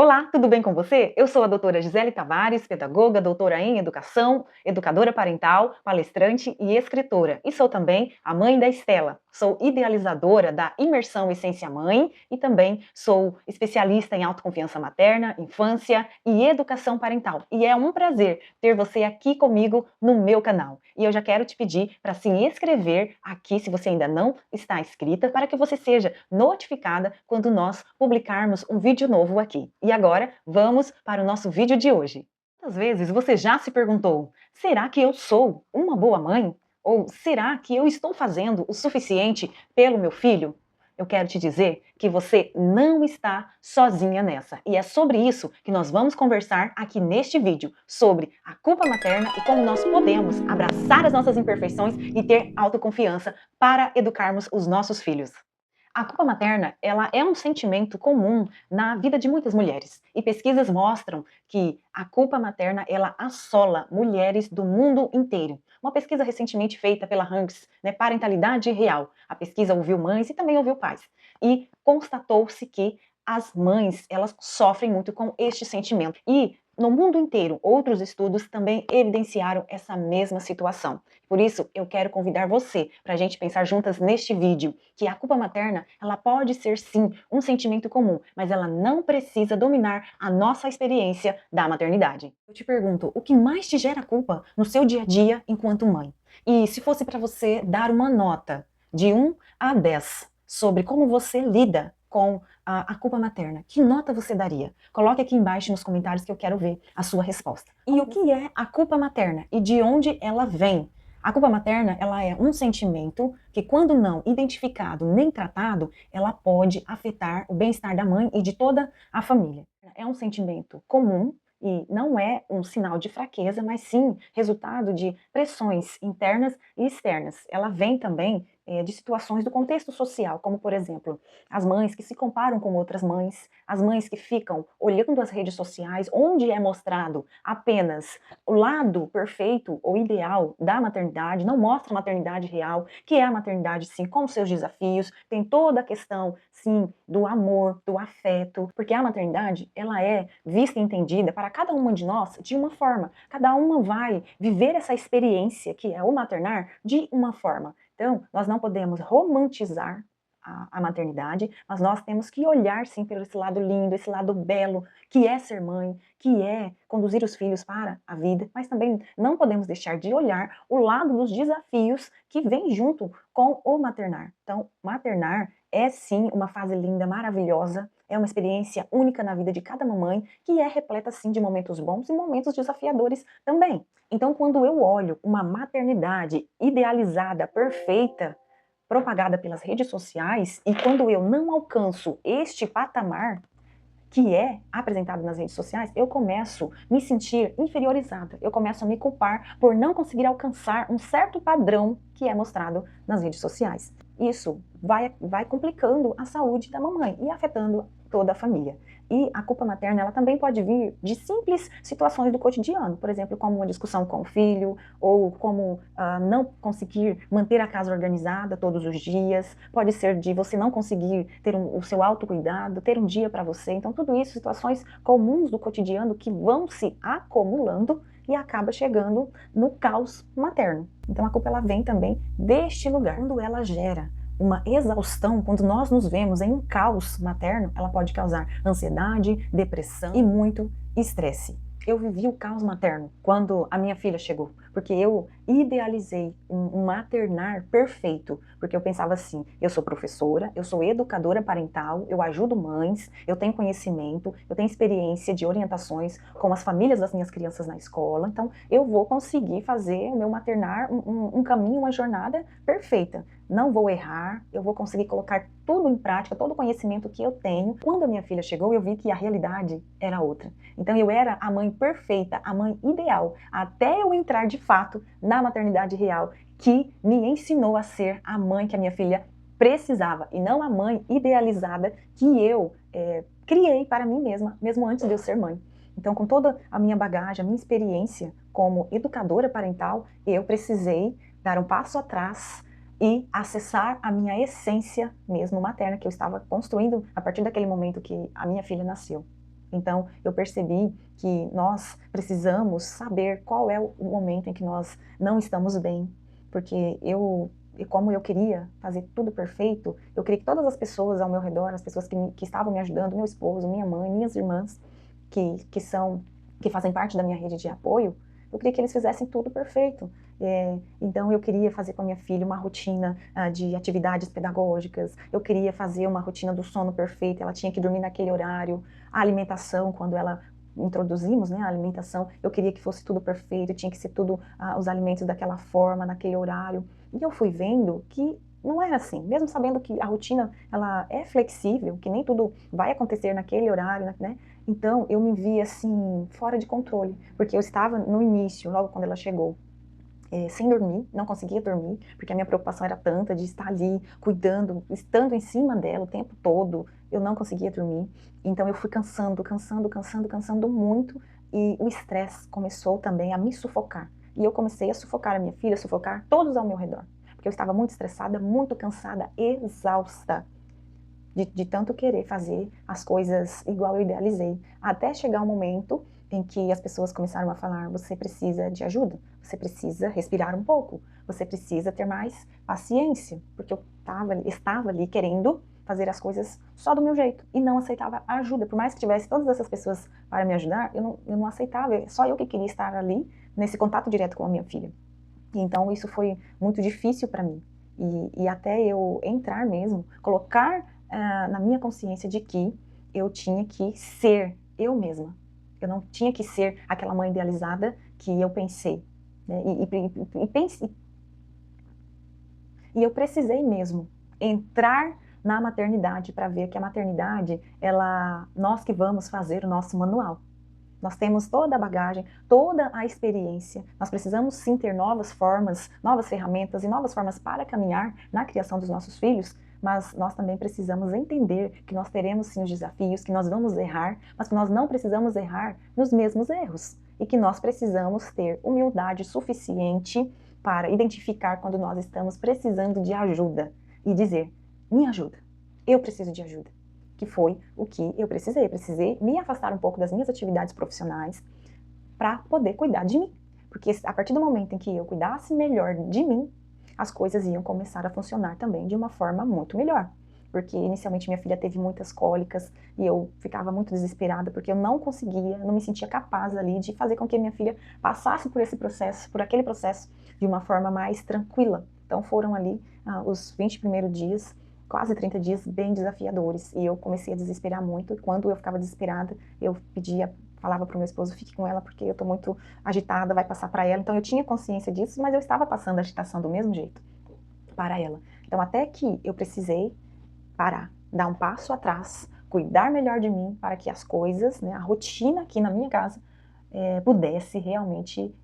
Olá, tudo bem com você? Eu sou a doutora Gisele Tavares, pedagoga, doutora em educação, educadora parental, palestrante e escritora. E sou também a mãe da Estela. Sou idealizadora da Imersão Essência Mãe e também sou especialista em autoconfiança materna, infância e educação parental. E é um prazer ter você aqui comigo no meu canal. E eu já quero te pedir para se inscrever aqui, se você ainda não está inscrita, para que você seja notificada quando nós publicarmos um vídeo novo aqui. E agora, vamos para o nosso vídeo de hoje. Quantas vezes você já se perguntou: será que eu sou uma boa mãe? Ou será que eu estou fazendo o suficiente pelo meu filho? Eu quero te dizer que você não está sozinha nessa. E é sobre isso que nós vamos conversar aqui neste vídeo, sobre a culpa materna e como nós podemos abraçar as nossas imperfeições e ter autoconfiança para educarmos os nossos filhos. A culpa materna, ela é um sentimento comum na vida de muitas mulheres. E pesquisas mostram que a culpa materna, ela assola mulheres do mundo inteiro. Uma pesquisa recentemente feita pela Hughes, Parentalidade Real. A pesquisa ouviu mães e também ouviu pais. E constatou-se que as mães, elas sofrem muito com este sentimento. E no mundo inteiro, outros estudos também evidenciaram essa mesma situação. Por isso, eu quero convidar você para a gente pensar juntas neste vídeo que a culpa materna, ela pode ser sim um sentimento comum, mas ela não precisa dominar a nossa experiência da maternidade. Eu te pergunto, o que mais te gera culpa no seu dia a dia enquanto mãe? E se fosse para você dar uma nota de 1 a 10 sobre como você lida com a culpa materna, que nota você daria? Coloque aqui embaixo nos comentários que eu quero ver a sua resposta. E o que é a culpa materna e de onde ela vem? A culpa materna, ela é um sentimento que, quando não identificado nem tratado, ela pode afetar o bem-estar da mãe e de toda a família. É um sentimento comum e não é um sinal de fraqueza, mas sim resultado de pressões internas e externas. Ela vem também de situações do contexto social, como, por exemplo, as mães que se comparam com outras mães, as mães que ficam olhando as redes sociais, onde é mostrado apenas o lado perfeito ou ideal da maternidade, não mostra a maternidade real, que é a maternidade, sim, com seus desafios, tem toda a questão, sim, do amor, do afeto, porque a maternidade, ela é vista e entendida para cada uma de nós de uma forma. Cada uma vai viver essa experiência, que é o maternar, de uma forma. Então, nós não podemos romantizar a maternidade, mas nós temos que olhar sim pelo esse lado lindo, esse lado belo, que é ser mãe, que é conduzir os filhos para a vida, mas também não podemos deixar de olhar o lado dos desafios que vem junto com o maternar. Então, maternar é sim uma fase linda, maravilhosa, é uma experiência única na vida de cada mamãe, que é repleta sim de momentos bons e momentos desafiadores também. Então, quando eu olho uma maternidade idealizada, perfeita, propagada pelas redes sociais, e quando eu não alcanço este patamar que é apresentado nas redes sociais, eu começo a me sentir inferiorizada, eu começo a me culpar por não conseguir alcançar um certo padrão que é mostrado nas redes sociais. Isso vai complicando a saúde da mamãe e afetando toda a família. E a culpa materna, ela também pode vir de simples situações do cotidiano, por exemplo, como uma discussão com o filho, ou como não conseguir manter a casa organizada todos os dias, pode ser de você não conseguir ter o seu autocuidado, ter um dia para você. Então, tudo isso, situações comuns do cotidiano que vão se acumulando e acaba chegando no caos materno. Então, a culpa ela vem também deste lugar. Quando ela gera uma exaustão, quando nós nos vemos em um caos materno, ela pode causar ansiedade, depressão e muito estresse. Eu vivi o caos materno quando a minha filha chegou, porque eu idealizei um maternar perfeito, porque eu pensava assim, eu sou professora, eu sou educadora parental, eu ajudo mães, eu tenho conhecimento, eu tenho experiência de orientações com as famílias das minhas crianças na escola, então eu vou conseguir fazer o meu maternar um caminho, uma jornada perfeita. Não vou errar, eu vou conseguir colocar tudo em prática, todo o conhecimento que eu tenho. Quando a minha filha chegou, eu vi que a realidade era outra. Então eu era a mãe perfeita, a mãe ideal, até eu entrar de fato na maternidade real, que me ensinou a ser a mãe que a minha filha precisava, e não a mãe idealizada que eu criei para mim mesma, mesmo antes de eu ser mãe. Então, com toda a minha bagagem, a minha experiência como educadora parental, eu precisei dar um passo atrás e acessar a minha essência mesmo materna, que eu estava construindo a partir daquele momento que a minha filha nasceu. Então, eu percebi que nós precisamos saber qual é o momento em que nós não estamos bem, porque e como eu queria fazer tudo perfeito, eu queria que todas as pessoas ao meu redor, as pessoas que estavam me ajudando, meu esposo, minha mãe, minhas irmãs, que fazem parte da minha rede de apoio, eu queria que eles fizessem tudo perfeito. Então eu queria fazer com a minha filha uma rotina de atividades pedagógicas, eu queria fazer uma rotina do sono perfeita, ela tinha que dormir naquele horário, a alimentação, quando ela introduzimos, né, a alimentação, eu queria que fosse tudo perfeito, tinha que ser tudo, os alimentos daquela forma, naquele horário, e eu fui vendo que não era assim, mesmo sabendo que a rotina, ela é flexível, que nem tudo vai acontecer naquele horário, né, então eu me vi assim, fora de controle, porque eu estava no início, logo quando ela chegou, sem dormir, não conseguia dormir, porque a minha preocupação era tanta de estar ali, cuidando, estando em cima dela o tempo todo, eu não conseguia dormir. Então eu fui cansando muito, e o estresse começou também a me sufocar. E eu comecei a sufocar a minha filha, a sufocar todos ao meu redor, porque eu estava muito estressada, muito cansada, exausta. De tanto querer fazer as coisas igual eu idealizei, até chegar um momento em que as pessoas começaram a falar: você precisa de ajuda, você precisa respirar um pouco, você precisa ter mais paciência, porque eu estava ali querendo fazer as coisas só do meu jeito e não aceitava ajuda, por mais que tivesse todas essas pessoas para me ajudar, eu não aceitava, só eu que queria estar ali nesse contato direto com a minha filha. E então isso foi muito difícil para mim, e até eu entrar mesmo, colocar na minha consciência de que eu tinha que ser eu mesma. Eu não tinha que ser aquela mãe idealizada que eu pensei, né? E eu precisei mesmo entrar na maternidade para ver que a maternidade, nós que vamos fazer o nosso manual. Nós temos toda a bagagem, toda a experiência. Nós precisamos sim ter novas formas, novas ferramentas e novas formas para caminhar na criação dos nossos filhos, mas nós também precisamos entender que nós teremos sim os desafios, que nós vamos errar, mas que nós não precisamos errar nos mesmos erros e que nós precisamos ter humildade suficiente para identificar quando nós estamos precisando de ajuda e dizer: me ajuda, eu preciso de ajuda. Que foi o que eu precisei. Eu precisei me afastar um pouco das minhas atividades profissionais para poder cuidar de mim. Porque a partir do momento em que eu cuidasse melhor de mim, as coisas iam começar a funcionar também de uma forma muito melhor. Porque inicialmente minha filha teve muitas cólicas e eu ficava muito desesperada porque eu não conseguia, não me sentia capaz ali de fazer com que minha filha passasse por esse processo, por aquele processo de uma forma mais tranquila. Então foram ali os 20 primeiros dias, quase 30 dias bem desafiadores, e eu comecei a desesperar muito, e quando eu ficava desesperada, eu falava para o meu esposo: fique com ela porque eu estou muito agitada, vai passar para ela. Então eu tinha consciência disso, mas eu estava passando a agitação do mesmo jeito para ela. Então até que eu precisei parar, dar um passo atrás, cuidar melhor de mim para que as coisas, né, a rotina aqui na minha casa, pudesse realmente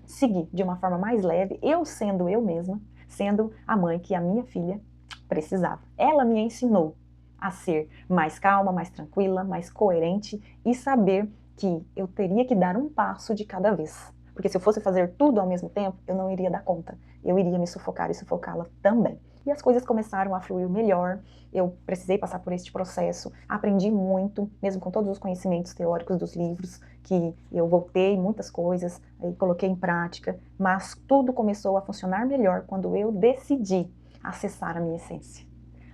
seguir de uma forma mais leve, eu sendo eu mesma, sendo a mãe que a minha filha precisava. Ela me ensinou a ser mais calma, mais tranquila, mais coerente e saber que eu teria que dar um passo de cada vez. Porque se eu fosse fazer tudo ao mesmo tempo, eu não iria dar conta. Eu iria me sufocar e sufocá-la também. E as coisas começaram a fluir melhor, eu precisei passar por este processo, aprendi muito, mesmo com todos os conhecimentos teóricos dos livros, que eu voltei muitas coisas e coloquei em prática, mas tudo começou a funcionar melhor quando eu decidi acessar a minha essência,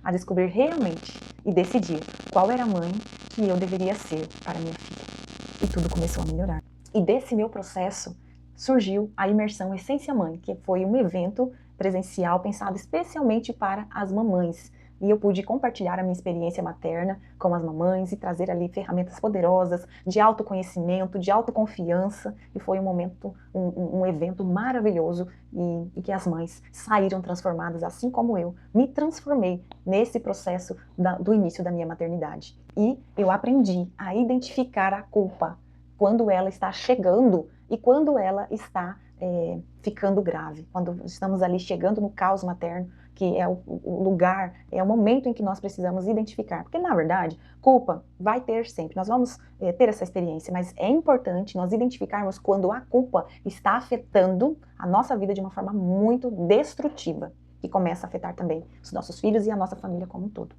a descobrir realmente e decidir qual era a mãe que eu deveria ser para minha filha. E tudo começou a melhorar. E desse meu processo surgiu a Imersão Essência Mãe, que foi um evento presencial pensado especialmente para as mamães. E eu pude compartilhar a minha experiência materna com as mamães e trazer ali ferramentas poderosas de autoconhecimento, de autoconfiança. E foi um momento, um evento maravilhoso e que as mães saíram transformadas, assim como eu me transformei nesse processo do início da minha maternidade. E eu aprendi a identificar a culpa quando ela está chegando e quando ela está ficando grave, quando estamos ali chegando no caos materno, que é o lugar, é o momento em que nós precisamos identificar, porque na verdade, culpa vai ter sempre, nós vamos ter essa experiência, mas é importante nós identificarmos quando a culpa está afetando a nossa vida de uma forma muito destrutiva, que começa a afetar também os nossos filhos e a nossa família como um todo.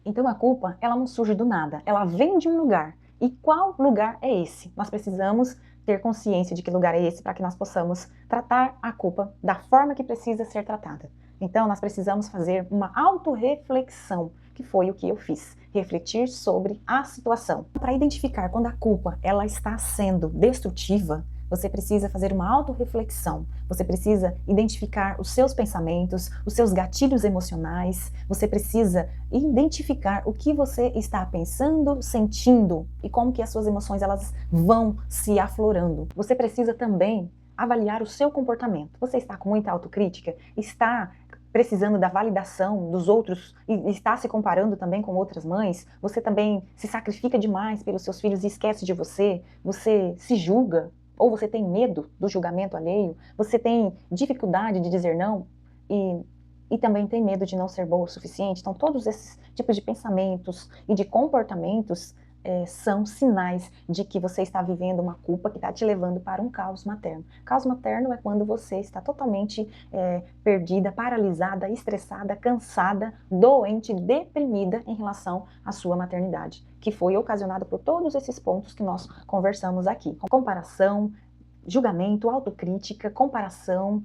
Então a culpa, ela não surge do nada, ela vem de um lugar, E qual lugar é esse? Nós precisamos ter consciência de que lugar é esse para que nós possamos tratar a culpa da forma que precisa ser tratada. Então, nós precisamos fazer uma autorreflexão, que foi o que eu fiz. Refletir sobre a situação. Para identificar quando a culpa ela está sendo destrutiva, você precisa fazer uma autorreflexão. Você precisa identificar os seus pensamentos, os seus gatilhos emocionais. Você precisa identificar o que você está pensando, sentindo e como que as suas emoções elas vão se aflorando. Você precisa também avaliar o seu comportamento. Você está com muita autocrítica? Está precisando da validação dos outros e está se comparando também com outras mães? Você também se sacrifica demais pelos seus filhos e esquece de você? Você se julga? Ou você tem medo do julgamento alheio? Você tem dificuldade de dizer não? E também tem medo de não ser boa o suficiente? Então, todos esses tipos de pensamentos e de comportamentos são sinais de que você está vivendo uma culpa que está te levando para um caos materno. Caos materno é quando você está totalmente perdida, paralisada, estressada, cansada, doente, deprimida em relação à sua maternidade, que foi ocasionada por todos esses pontos que nós conversamos aqui. Comparação, julgamento, autocrítica, comparação,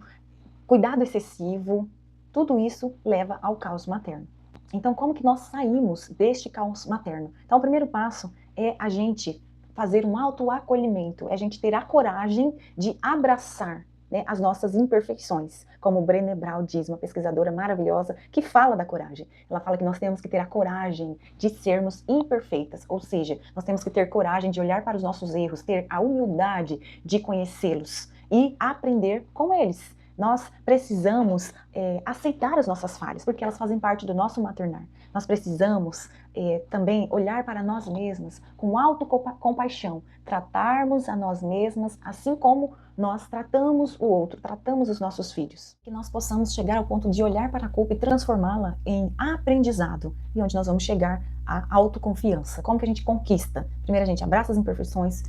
cuidado excessivo, tudo isso leva ao caos materno. Então, como que nós saímos deste caos materno? Então, o primeiro passo é a gente fazer um autoacolhimento, é a gente ter a coragem de abraçar, né, as nossas imperfeições, como Brené Brown diz, uma pesquisadora maravilhosa que fala da coragem. Ela fala que nós temos que ter a coragem de sermos imperfeitas, ou seja, nós temos que ter coragem de olhar para os nossos erros, ter a humildade de conhecê-los e aprender com eles. Nós precisamos aceitar as nossas falhas, porque elas fazem parte do nosso maternar. Nós precisamos também olhar para nós mesmas com autocompaixão, tratarmos a nós mesmas assim como nós tratamos o outro, tratamos os nossos filhos. Que nós possamos chegar ao ponto de olhar para a culpa e transformá-la em aprendizado, e onde nós vamos chegar à autoconfiança. Como que a gente conquista? Primeiro a gente abraça as imperfeições,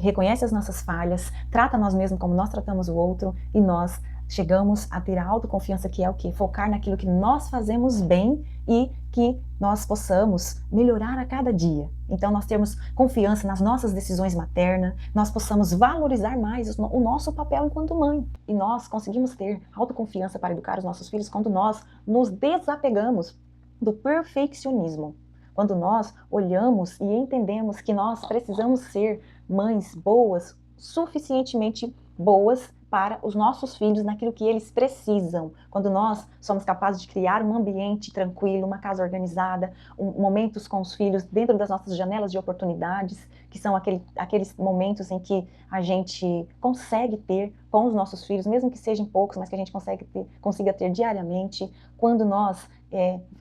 reconhece as nossas falhas, trata nós mesmos como nós tratamos o outro, e nós chegamos a ter a autoconfiança, que é o quê? Focar naquilo que nós fazemos bem e que nós possamos melhorar a cada dia. Então nós temos confiança nas nossas decisões maternas, nós possamos valorizar mais o nosso papel enquanto mãe. E nós conseguimos ter autoconfiança para educar os nossos filhos quando nós nos desapegamos do perfeccionismo. Quando nós olhamos e entendemos que nós precisamos ser mães boas, suficientemente boas para os nossos filhos naquilo que eles precisam. Quando nós somos capazes de criar um ambiente tranquilo, uma casa organizada, momentos com os filhos dentro das nossas janelas de oportunidades, que são aqueles momentos em que a gente consegue ter com os nossos filhos, mesmo que sejam poucos, mas que a gente consiga ter diariamente. Quando nós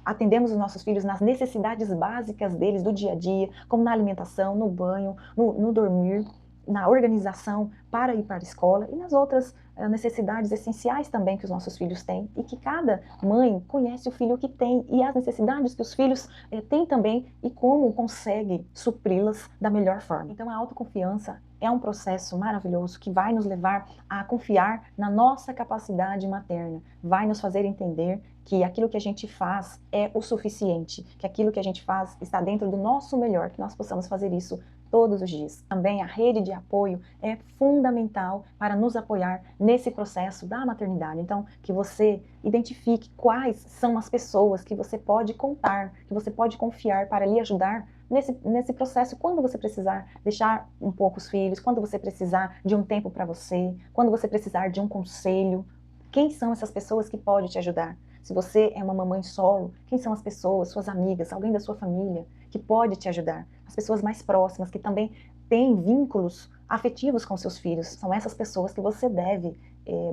atendemos os nossos filhos nas necessidades básicas deles do dia a dia, como na alimentação, no banho, no dormir, na organização para ir para a escola e nas outras necessidades essenciais também que os nossos filhos têm, e que cada mãe conhece o filho que tem e as necessidades que os filhos têm também e como consegue supri-las da melhor forma. Então a autoconfiança é um processo maravilhoso que vai nos levar a confiar na nossa capacidade materna, vai nos fazer entender que aquilo que a gente faz é o suficiente, que aquilo que a gente faz está dentro do nosso melhor, que nós possamos fazer isso todos os dias. Também a rede de apoio é fundamental para nos apoiar nesse processo da maternidade. Então, que você identifique quais são as pessoas que você pode contar, que você pode confiar para lhe ajudar nesse processo, quando você precisar deixar um pouco os filhos, quando você precisar de um tempo para você, quando você precisar de um conselho. Quem são essas pessoas que podem te ajudar? Se você é uma mamãe solo, quem são as pessoas, suas amigas, alguém da sua família que pode te ajudar? As pessoas mais próximas, que também têm vínculos afetivos com seus filhos. São essas pessoas que você deve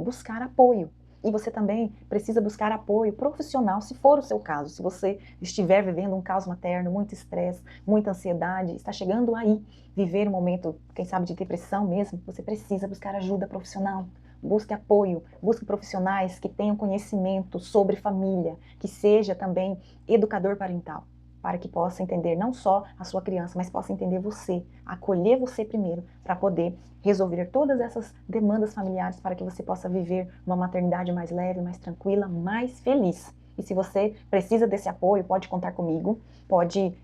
buscar apoio. E você também precisa buscar apoio profissional, se for o seu caso. Se você estiver vivendo um caos materno, muito estresse, muita ansiedade, está chegando aí viver um momento, quem sabe, de depressão mesmo, você precisa buscar ajuda profissional. Busque apoio, busque profissionais que tenham conhecimento sobre família, que seja também educador parental, para que possa entender não só a sua criança, mas possa entender você, acolher você primeiro, para poder resolver todas essas demandas familiares, para que você possa viver uma maternidade mais leve, mais tranquila, mais feliz. E se você precisa desse apoio, pode contar comigo, pode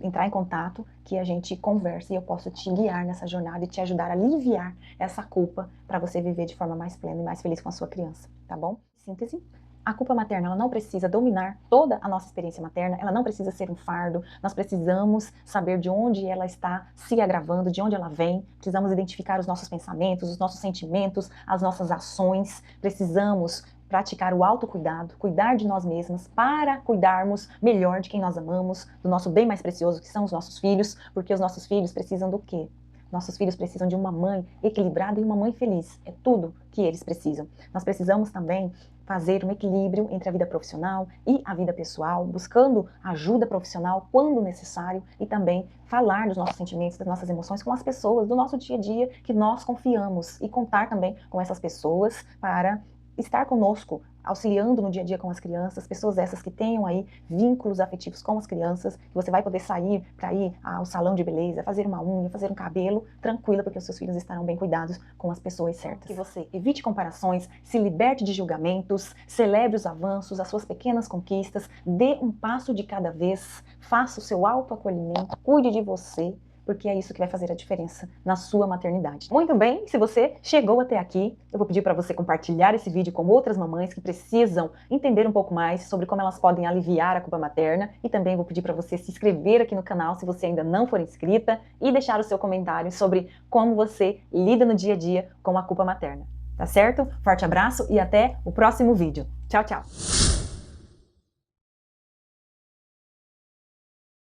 entrar em contato, que a gente converse e eu posso te guiar nessa jornada e te ajudar a aliviar essa culpa para você viver de forma mais plena e mais feliz com a sua criança, tá bom? Síntese. A culpa materna, ela não precisa dominar toda a nossa experiência materna, ela não precisa ser um fardo, nós precisamos saber de onde ela está se agravando, de onde ela vem, precisamos identificar os nossos pensamentos, os nossos sentimentos, as nossas ações, precisamos praticar o autocuidado, cuidar de nós mesmas para cuidarmos melhor de quem nós amamos, do nosso bem mais precioso, que são os nossos filhos, porque os nossos filhos precisam do quê? Nossos filhos precisam de uma mãe equilibrada e uma mãe feliz. É tudo que eles precisam. Nós precisamos também fazer um equilíbrio entre a vida profissional e a vida pessoal, buscando ajuda profissional quando necessário e também falar dos nossos sentimentos, das nossas emoções com as pessoas do nosso dia a dia que nós confiamos e contar também com essas pessoas para estar conosco, auxiliando no dia a dia com as crianças, pessoas essas que tenham aí vínculos afetivos com as crianças, que você vai poder sair para ir ao salão de beleza, fazer uma unha, fazer um cabelo, tranquila, porque os seus filhos estarão bem cuidados com as pessoas certas. Que você evite comparações, se liberte de julgamentos, celebre os avanços, as suas pequenas conquistas, dê um passo de cada vez, faça o seu autoacolhimento, cuide de você, porque é isso que vai fazer a diferença na sua maternidade. Muito bem, se você chegou até aqui, eu vou pedir para você compartilhar esse vídeo com outras mamães que precisam entender um pouco mais sobre como elas podem aliviar a culpa materna e também vou pedir para você se inscrever aqui no canal se você ainda não for inscrita e deixar o seu comentário sobre como você lida no dia a dia com a culpa materna. Tá certo? Forte abraço e até o próximo vídeo. Tchau, tchau!